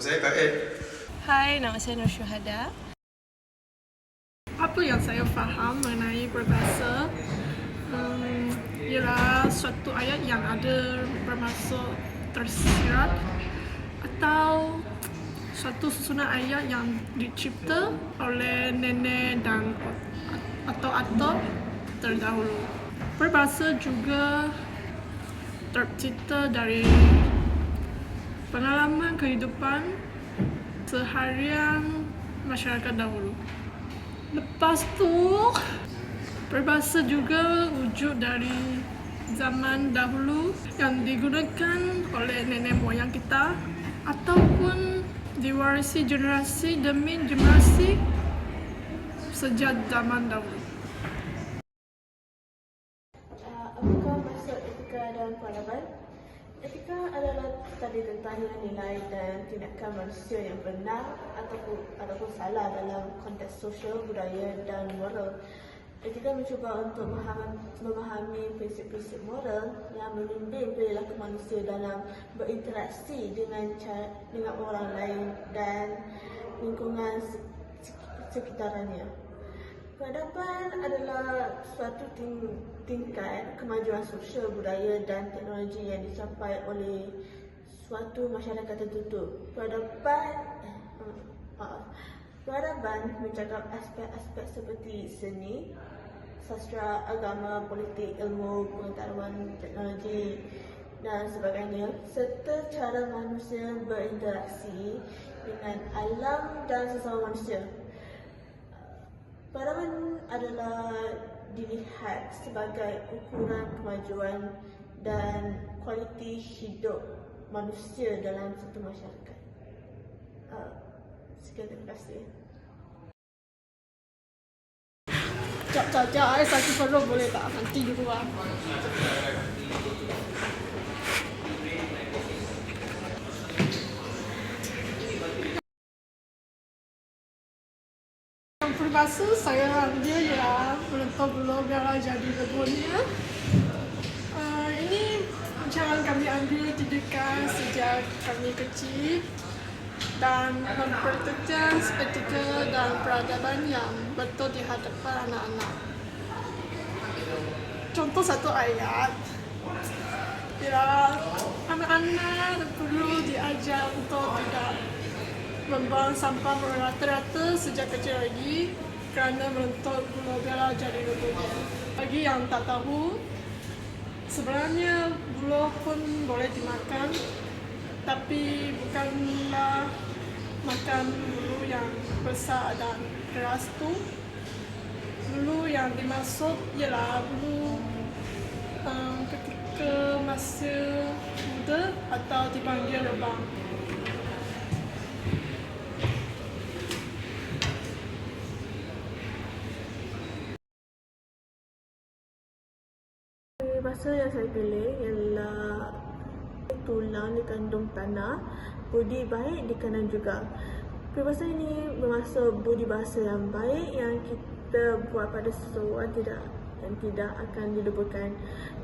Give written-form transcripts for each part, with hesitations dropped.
saya Kak Ed. Hai, nama saya Nur Syuhada. Apa yang saya faham mengenai peribahasa ialah suatu ayat yang ada bermaksud tersirat atau suatu susunan ayat yang dicipta oleh nenek dan atau atuk terdahulu. Peribahasa juga tercipta dari pengalaman kehidupan seharian masyarakat dahulu. Lepas tu, peribahasa juga wujud dari zaman dahulu yang digunakan oleh nenek moyang kita ataupun diwarisi generasi demi generasi sejak zaman dahulu. Apakah maksud etika dan peradaban? Etika adalah tadi tentang nilai dan tindakan manusia yang benar ataupun salah dalam konteks sosial, budaya dan moral. Etika mencuba untuk memahami prinsip-prinsip moral yang membimbing perilaku manusia dalam berinteraksi dengan orang lain dan lingkungan sekitarnya. Peradaban adalah suatu tingkat kemajuan sosial, budaya dan teknologi yang dicapai oleh suatu masyarakat tertentu. Peradaban mencakap aspek-aspek seperti seni, sastra, agama, politik, ilmu, pengetahuan, teknologi dan sebagainya, serta cara manusia berinteraksi dengan alam dan sesama manusia. Peradaban adalah dilihat sebagai ukuran kemajuan dan kualiti hidup manusia dalam satu masyarakat. Sekian, terima kasih. Sekejap, satu perlu boleh tak? Nanti di luar. Yang peribahasa saya ambil ialah menentu bulu biarlah jadi begonia. Ini jangan kami ambil didikan sejak kami kecil dan mempertegas etika dan peradaban yang betul di hadapan anak-anak. Contoh satu ayat, ialah anak-anak perlu diajar untuk tidak membuang sampah merata-rata sejak kecil lagi kerana melentur bulu biarlah jadi begonia. Bagi yang tak tahu, sebenarnya bulu pun boleh dimakan, tapi bukanlah makan bulu yang besar dan keras tu. Bulu yang dimaksud ialah bulu ketika masa muda atau dipanggil rebang. Peribahasa yang saya pilih ialah tulang dikandung tanah, budi baik dikandung juga. Peribahasa ini bermaksud budi bahasa yang baik yang kita buat pada seseorang yang tidak akan dilupakan.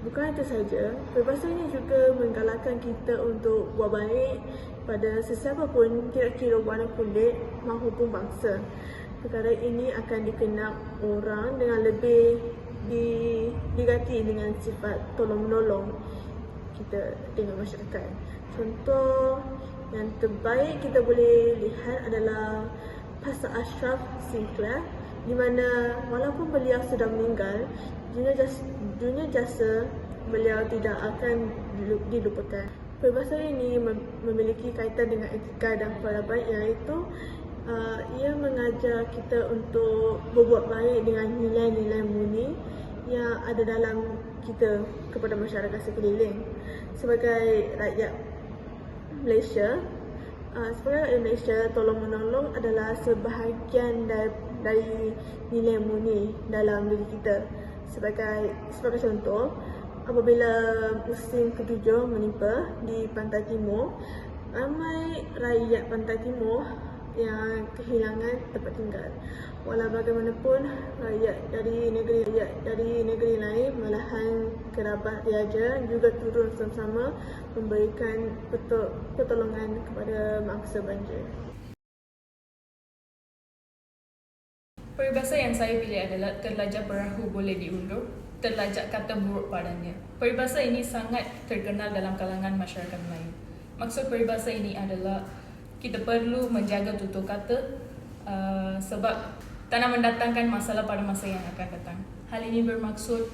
Bukan itu saja, peribahasa ini juga menggalakkan kita untuk buat baik pada sesiapa pun, tidak kira warna kulit maupun bangsa. Perkara ini akan dikenal orang dengan lebih diganti dengan sifat tolong-menolong kita dengan masyarakat. Contoh yang terbaik kita boleh lihat adalah Pastor Ashraf Sinclair, di mana walaupun beliau sudah meninggal, dunia jasa beliau tidak akan dilupakan. Peribahasa ini memiliki kaitan dengan etika dan peradaban, iaitu ia mengajar kita untuk berbuat baik dengan nilai-nilai murni yang ada dalam kita kepada masyarakat sekeliling. Sebagai rakyat Malaysia, tolong menolong adalah sebahagian dari nilai murni dalam diri kita. Sebagai contoh, apabila musim ketujuh menimpa di Pantai Timur, ramai rakyat Pantai Timur yang kehilangan tempat tinggal. Walau bagaimanapun, rakyat dari negeri lain, malahan kerabat diaja juga turun sama-sama memberikan pertolongan kepada mangsa banjir. Peribahasa yang saya pilih adalah terlajak perahu boleh diundur, terlajak kata buruk padanya. Peribahasa ini sangat terkenal dalam kalangan masyarakat Melayu. Maksud peribahasa ini adalah kita perlu menjaga tutur kata sebab tak nak mendatangkan masalah pada masa yang akan datang. Hal ini bermaksud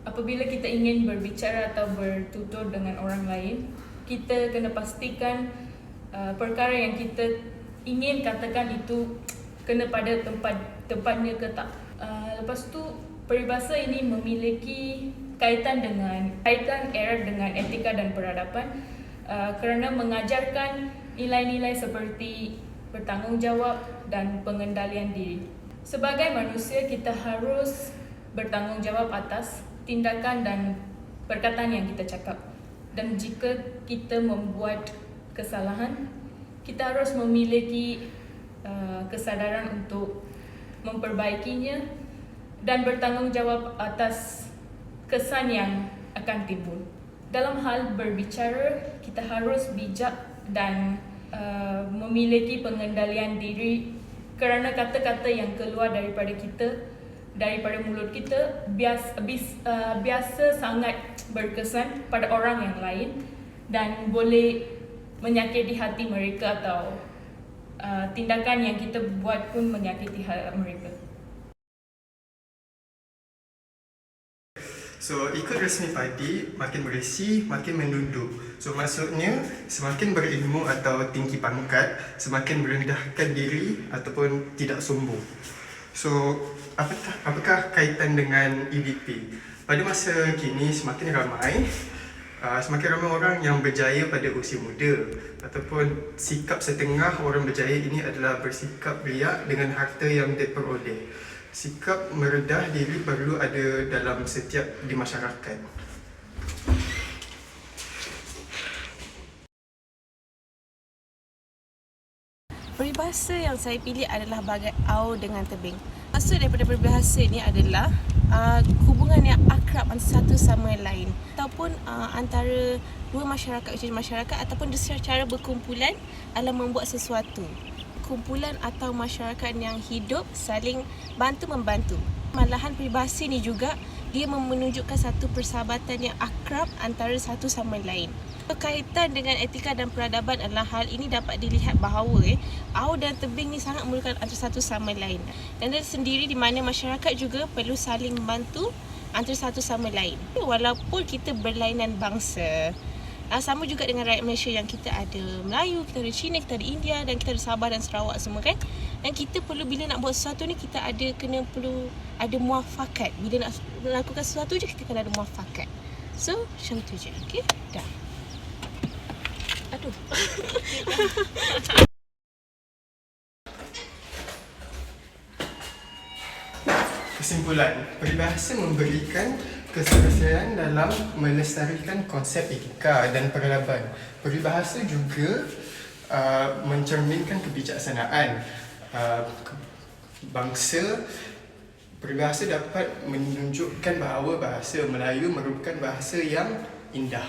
apabila kita ingin berbicara atau bertutur dengan orang lain, kita kena pastikan perkara yang kita ingin katakan itu kena pada tempatnya ke tak. Lepas tu peribahasa ini memiliki kaitan erat dengan etika dan peradaban kerana mengajarkan nilai-nilai seperti bertanggungjawab dan pengendalian diri. Sebagai manusia, kita harus bertanggungjawab atas tindakan dan perkataan yang kita cakap. Dan jika kita membuat kesalahan, kita harus memiliki kesadaran untuk memperbaikinya dan bertanggungjawab atas kesan yang akan timbul. Dalam hal berbicara, kita harus bijak dan memiliki pengendalian diri kerana kata-kata yang keluar daripada mulut kita biasa sangat berkesan pada orang yang lain dan boleh menyakiti hati mereka atau tindakan yang kita buat pun menyakiti hati mereka. So, ikut resmi parti, makin berisi, makin menunduk. So, maksudnya, semakin berilmu atau tinggi pangkat, semakin merendahkan diri ataupun tidak sombong. So, apakah kaitan dengan EVP? Pada masa kini, semakin ramai orang yang berjaya pada usia muda ataupun sikap setengah orang berjaya ini adalah bersikap riak dengan harta yang diperoleh. Sikap meredah diri perlu ada dalam setiap di masyarakat. Peribahasa yang saya pilih adalah bagai au dengan tebing. Maksud daripada peribahasa ni adalah hubungan yang akrab antara satu sama lain ataupun antara dua masyarakat, masyarakat ataupun secara berkumpulan dalam membuat sesuatu. Kumpulan atau masyarakat yang hidup saling bantu-membantu. Malahan peribahasa ni juga dia menunjukkan satu persahabatan yang akrab antara satu sama lain. Berkaitan dengan etika dan peradaban adalah hal ini dapat dilihat bahawa au dan tebing ni sangat memerlukan antara satu sama lain. Dan dari sendiri di mana masyarakat juga perlu saling membantu antara satu sama lain. Walaupun kita berlainan bangsa, sama juga dengan rakyat Malaysia yang kita ada Melayu, kita ada Cina, kita ada India dan kita ada Sabah dan Sarawak semua kan. Dan kita perlu bila nak buat sesuatu ni kita perlu ada muafakat. Bila nak melakukan sesuatu je kita kena ada muafakat. So macam tu je. Okay, dah. Aduh. Kesimpulan, peribahasa memberikan keselesaian dalam melestarikan konsep etika dan peradaban. Peribahasa juga mencerminkan kebijaksanaan bangsa. Peribahasa dapat menunjukkan bahawa bahasa Melayu merupakan bahasa yang indah.